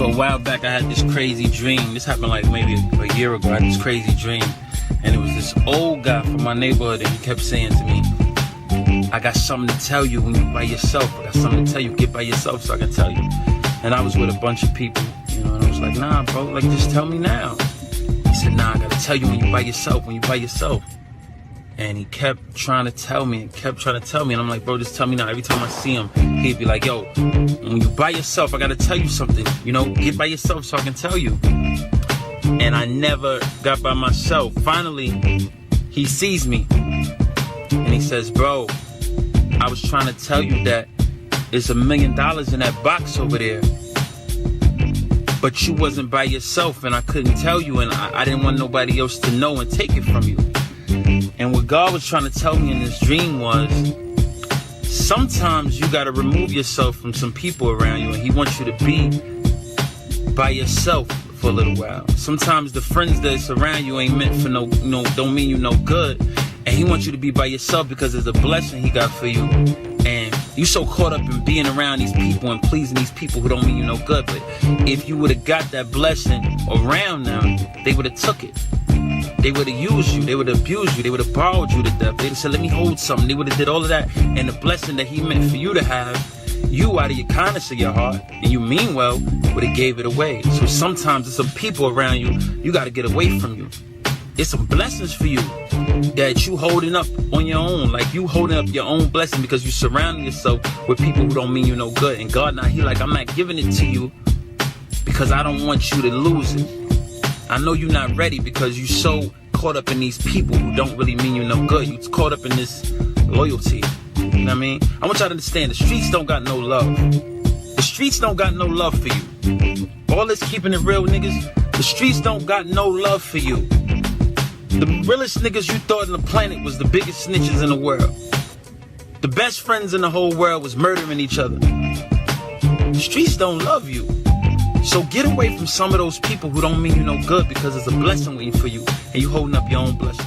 So a while back, I had this crazy dream. This happened like maybe a year ago. I had this crazy dream. And it was this old guy from my neighborhood, and he kept saying to me, I got something to tell you when you're by yourself. I got something to tell you. Get by yourself so I can tell you. And I was with a bunch of people, you know, and I was like, nah, bro, like, just tell me now. He said, nah, I got to tell you when you're by yourself, And he kept trying to tell me And I'm like, bro, just tell me now. Every time I see him, he'd be like, yo, when you by yourself, I got to tell you something. You know, get by yourself so I can tell you. And I never got by myself. Finally, he sees me. And he says, bro, I was trying to tell you that there's $1 million in that box over there. But you wasn't by yourself, and I couldn't tell you, and I didn't want nobody else to know and take it from you. And what God was trying to tell me in this dream was, sometimes you got to remove yourself from some people around you, and He wants you to be by yourself for a little while. Sometimes the friends that surround you ain't meant for don't mean you no good. And He wants you to be by yourself because there's a blessing He got for you. And you so caught up in being around these people and pleasing these people who don't mean you no good. But if you would have got that blessing around them, they would have took it. They would have used you. They would have abused you. They would have borrowed you to death. They would have said, let me hold something. They would have did all of that. And the blessing that He meant for you to have, you out of your kindness of your heart, and you mean well, would have gave it away. So sometimes there's some people around you, you got to get away from you. There's some blessings for you that you holding up on your own. Like you holding up your own blessing because you surrounding yourself with people who don't mean you no good. And God, now He like, I'm not giving it to you because I don't want you to lose it. I know you're not ready because you so caught up in these people who don't really mean you no good. You caught up in this loyalty. You know what I mean? I want y'all to understand, the streets don't got no love. The streets don't got no love for you. All this keeping it real, niggas, the streets don't got no love for you. The realest niggas you thought on the planet was the biggest snitches in the world. The best friends in the whole world was murdering each other. The streets don't love you. So get away from some of those people who don't mean you no good because it's a blessing waiting for you and you holding up your own blessing.